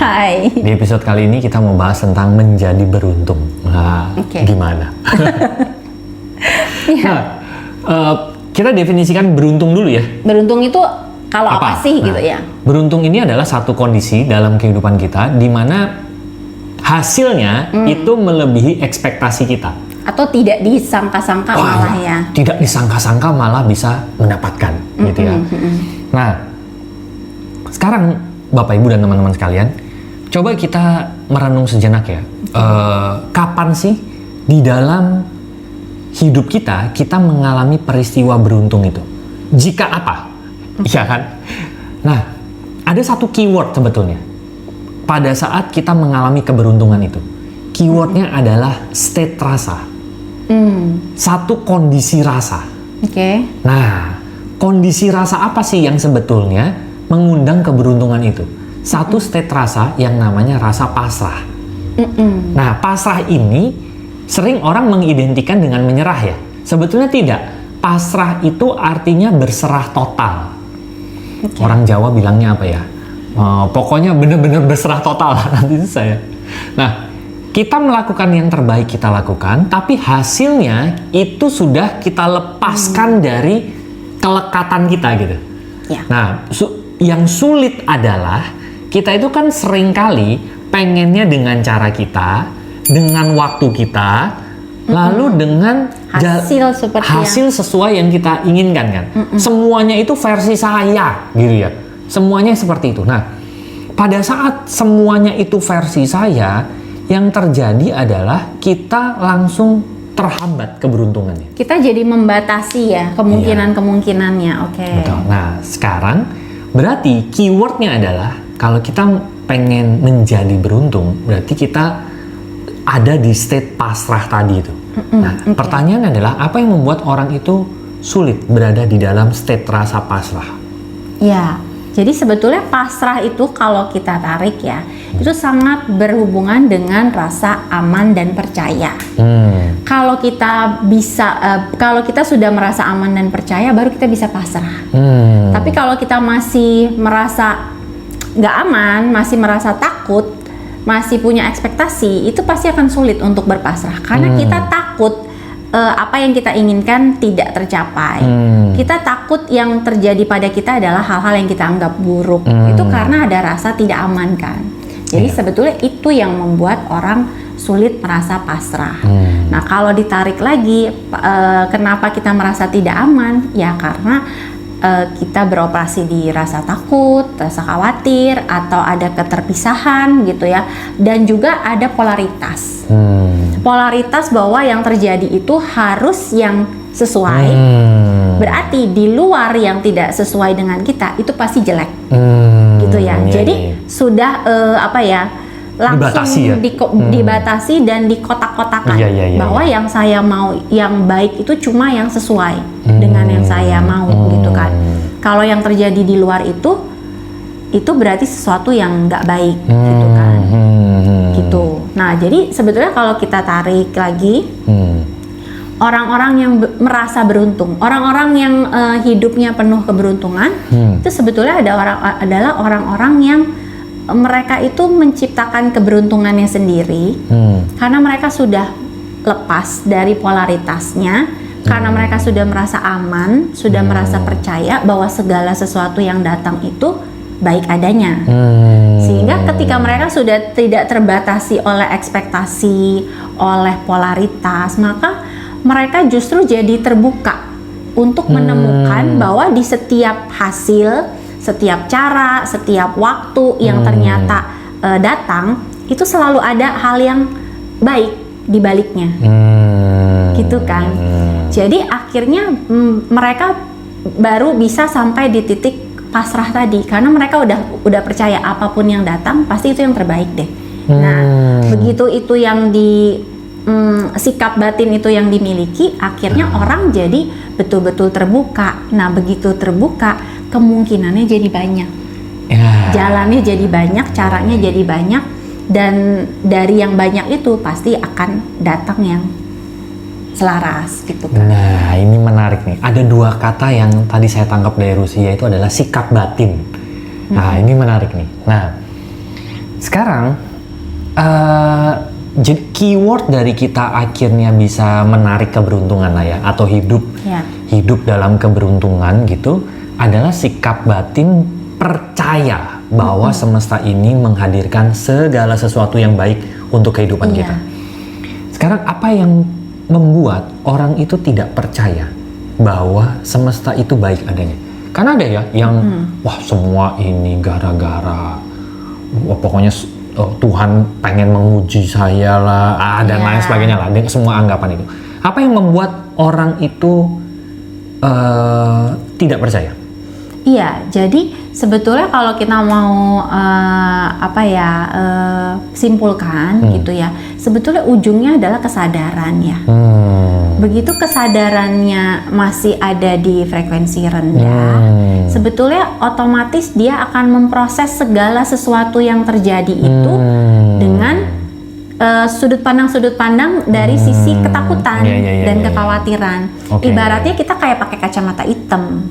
Hai. Di episode kali ini kita mau bahas tentang menjadi beruntung. Nah, gimana? Ya. Kita definisikan beruntung dulu ya. Beruntung itu kalau apa sih gitu ya? Beruntung ini adalah satu kondisi dalam kehidupan kita di mana hasilnya itu melebihi ekspektasi kita. Atau tidak disangka-sangka malah ya. Tidak disangka-sangka malah bisa mendapatkan gitu ya. Nah, sekarang Bapak Ibu dan teman-teman sekalian, coba kita merenung sejenak ya. Kapan sih di dalam hidup kita mengalami peristiwa beruntung itu? Jika apa? Iya kan? Nah, ada satu keyword sebetulnya pada saat kita mengalami keberuntungan itu. Keywordnya adalah state rasa. Satu kondisi rasa. Nah, kondisi rasa apa sih yang sebetulnya mengundang keberuntungan itu? Satu state rasa yang namanya rasa pasrah. Nah, pasrah ini sering orang mengidentikan dengan menyerah ya. Sebetulnya tidak. Pasrah itu artinya berserah total. Orang Jawa bilangnya apa ya? Pokoknya benar-benar berserah total nanti itu saya. Nah, kita melakukan yang terbaik kita lakukan, tapi hasilnya itu sudah kita lepaskan dari kelekatan kita gitu. Nah, yang sulit adalah kita itu kan seringkali pengennya dengan cara kita, dengan waktu kita, lalu dengan hasil sesuai yang kita inginkan kan. Semuanya itu versi saya gitu ya. Semuanya seperti itu. Nah, pada saat semuanya itu versi saya, yang terjadi adalah kita langsung terhambat keberuntungannya. Kita jadi membatasi ya kemungkinan-kemungkinannya. Betul. Nah, sekarang berarti keywordnya adalah kalau kita pengen menjadi beruntung, berarti kita ada di state pasrah tadi itu. Pertanyaan adalah apa yang membuat orang itu sulit berada di dalam state rasa pasrah? Ya, jadi sebetulnya pasrah itu kalau kita tarik ya, itu sangat berhubungan dengan rasa aman dan percaya. Kalau kita kalau kita sudah merasa aman dan percaya, baru kita bisa pasrah. Tapi kalau kita masih merasa nggak aman, masih merasa takut, masih punya ekspektasi, itu pasti akan sulit untuk berpasrah. Karena kita takut apa yang kita inginkan tidak tercapai. Kita takut yang terjadi pada kita adalah hal-hal yang kita anggap buruk. Itu karena ada rasa tidak aman kan. Jadi sebetulnya itu yang membuat orang sulit merasa pasrah. Nah, kalau ditarik lagi, kenapa kita merasa tidak aman? Ya karena kita beroperasi di rasa takut, rasa khawatir, atau ada keterpisahan gitu ya. Dan juga ada polaritas. Polaritas bahwa yang terjadi itu harus yang sesuai. Berarti di luar yang tidak sesuai dengan kita itu pasti jelek. Gitu ya. Jadi sudah langsung dibatasi dan dikotak-kotakan bahwa yang saya mau yang baik itu cuma yang sesuai dengan yang saya mau gitu kan. Kalau yang terjadi di luar itu berarti sesuatu yang nggak baik gitu kan. Gitu. Nah, jadi sebetulnya kalau kita tarik lagi orang-orang yang merasa beruntung, orang-orang yang hidupnya penuh keberuntungan, itu sebetulnya adalah orang-orang yang mereka itu menciptakan keberuntungannya sendiri karena mereka sudah lepas dari polaritasnya, karena mereka sudah merasa aman, sudah merasa percaya bahwa segala sesuatu yang datang itu baik adanya. Sehingga ketika mereka sudah tidak terbatasi oleh ekspektasi, oleh polaritas, maka mereka justru jadi terbuka untuk menemukan bahwa di setiap hasil, setiap cara, setiap waktu yang ternyata datang, itu selalu ada hal yang baik di baliknya. Gitu kan. Jadi akhirnya mereka baru bisa sampai di titik pasrah tadi, karena mereka udah percaya apapun yang datang pasti itu yang terbaik deh. Nah, begitu itu yang sikap batin itu yang dimiliki, akhirnya orang jadi betul-betul terbuka. Nah, begitu terbuka, kemungkinannya jadi banyak, jalannya jadi banyak, caranya jadi banyak, dan dari yang banyak itu pasti akan datang yang selaras gitu kan. Nah, ini menarik nih. Ada dua kata yang tadi saya tangkap dari Rusia, itu adalah sikap batin. Nah, ini menarik nih. Nah, sekarang jadi keyword dari kita akhirnya bisa menarik keberuntungan lah ya, atau hidup dalam keberuntungan gitu, adalah sikap batin percaya bahwa semesta ini menghadirkan segala sesuatu yang baik untuk kehidupan kita. Sekarang apa yang membuat orang itu tidak percaya bahwa semesta itu baik adanya? Karena ada ya yang wah semua ini gara-gara pokoknya Tuhan pengen menguji saya lah, dan lain sebagainya lah, dengan semua anggapan itu. Apa yang membuat orang itu tidak percaya? Iya, jadi sebetulnya kalau kita mau simpulkan gitu ya, sebetulnya ujungnya adalah kesadaran ya. Begitu kesadarannya masih ada di frekuensi rendah, sebetulnya otomatis dia akan memproses segala sesuatu yang terjadi itu dengan sudut pandang dari sisi ketakutan dan kekhawatiran. Ibaratnya kita kayak pakai kacamata hitam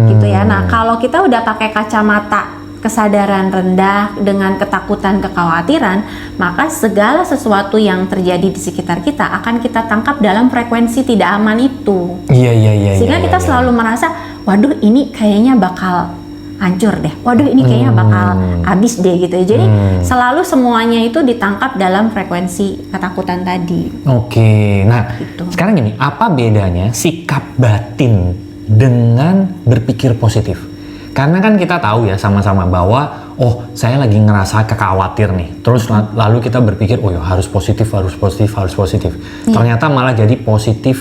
gitu ya. Nah, kalau kita udah pakai kacamata kesadaran rendah dengan ketakutan, kekhawatiran, maka segala sesuatu yang terjadi di sekitar kita akan kita tangkap dalam frekuensi tidak aman itu. Sehingga kita selalu merasa, waduh ini kayaknya bakal hancur deh, waduh ini kayaknya bakal habis deh gitu. Jadi selalu semuanya itu ditangkap dalam frekuensi ketakutan tadi. Oke, nah gitu. Sekarang gini, apa bedanya sikap batin dengan berpikir positif? Karena kan kita tahu ya sama-sama bahwa saya lagi ngerasa khawatir nih, terus lalu kita berpikir harus positif. Ternyata malah jadi positif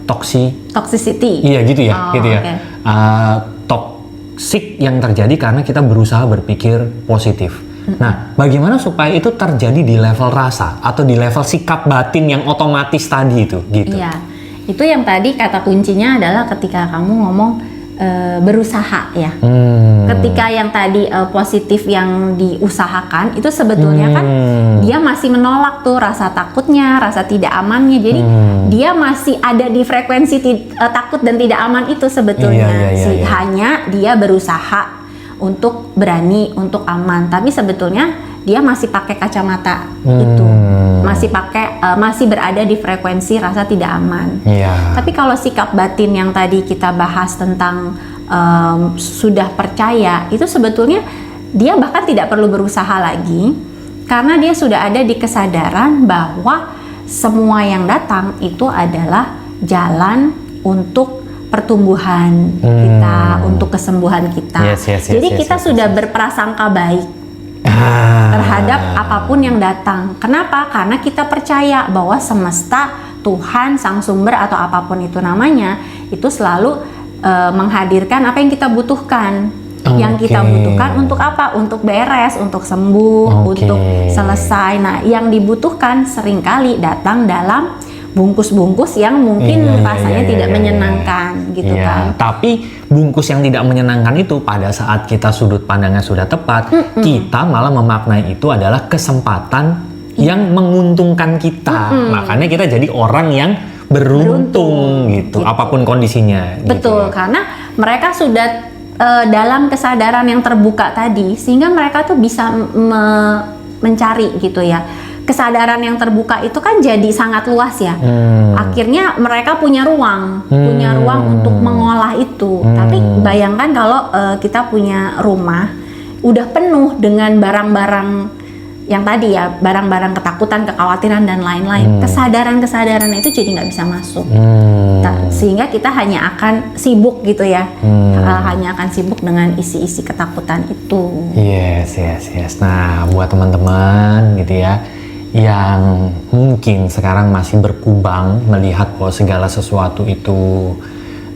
toxicity. Iya gitu ya, Okay. Toxic yang terjadi karena kita berusaha berpikir positif. Nah, bagaimana supaya itu terjadi di level rasa atau di level sikap batin yang otomatis tadi itu gitu? Iya, itu yang tadi kata kuncinya adalah ketika kamu ngomong berusaha ya. Ketika yang tadi positif yang diusahakan itu sebetulnya kan dia masih menolak tuh rasa takutnya, rasa tidak amannya. Jadi dia masih ada di frekuensi takut dan tidak aman itu sebetulnya. Hanya dia berusaha untuk berani, untuk aman. Tapi sebetulnya dia masih pakai kacamata itu. Masih berada di frekuensi rasa tidak aman. Tapi kalau sikap batin yang tadi kita bahas tentang sudah percaya, itu sebetulnya dia bahkan tidak perlu berusaha lagi, karena dia sudah ada di kesadaran bahwa semua yang datang itu adalah jalan untuk pertumbuhan kita, untuk kesembuhan kita. Jadi kita sudah berprasangka baik terhadap apapun yang datang. Kenapa? Karena kita percaya bahwa semesta, Tuhan, Sang Sumber atau apapun itu namanya, itu selalu menghadirkan apa yang kita butuhkan. Yang kita butuhkan untuk apa? Untuk beres, untuk sembuh, untuk selesai. Nah, yang dibutuhkan seringkali datang dalam bungkus-bungkus yang mungkin rasanya tidak menyenangkan gitu kan. Tapi bungkus yang tidak menyenangkan itu pada saat kita sudut pandangnya sudah tepat, kita malah memaknai itu adalah kesempatan yang menguntungkan kita. Makanya kita jadi orang yang beruntung gitu, apapun kondisinya. Betul, karena mereka sudah dalam kesadaran yang terbuka tadi, sehingga mereka tuh bisa mencari gitu ya. Kesadaran yang terbuka itu kan jadi sangat luas ya. Akhirnya mereka punya ruang untuk mengolah itu. Tapi bayangkan kalau kita punya rumah udah penuh dengan barang-barang yang tadi ya, barang-barang ketakutan, kekhawatiran dan lain-lain. Kesadaran-kesadaran itu jadi nggak bisa masuk. Sehingga kita hanya akan sibuk gitu ya. Hanya akan sibuk dengan isi-isi ketakutan itu. Yes. Nah, buat teman-teman gitu ya, yang mungkin sekarang masih berkubang melihat bahwa segala sesuatu itu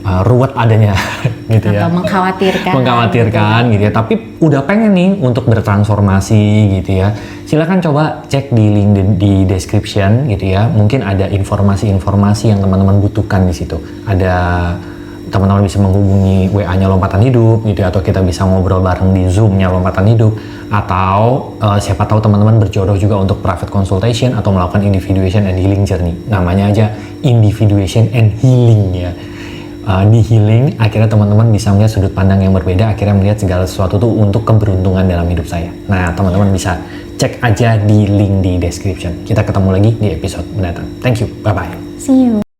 ruwet adanya gitu ya, atau mengkhawatirkan gitu ya, tapi udah pengen nih untuk bertransformasi gitu ya, silakan coba cek di link di description gitu ya, mungkin ada informasi-informasi yang teman-teman butuhkan di situ. Ada teman-teman bisa menghubungi WA-nya Lompatan Hidup gitu ya, atau kita bisa ngobrol bareng di Zoom-nya Lompatan Hidup, atau siapa tahu teman-teman berjodoh juga untuk private consultation atau melakukan individuation and healing journey. Namanya aja individuation and healing ya. di healing, akhirnya teman-teman bisa melihat sudut pandang yang berbeda, akhirnya melihat segala sesuatu tuh untuk keberuntungan dalam hidup saya. Nah, teman-teman bisa cek aja di link di description. Kita ketemu lagi di episode mendatang. Thank you, bye-bye. See you.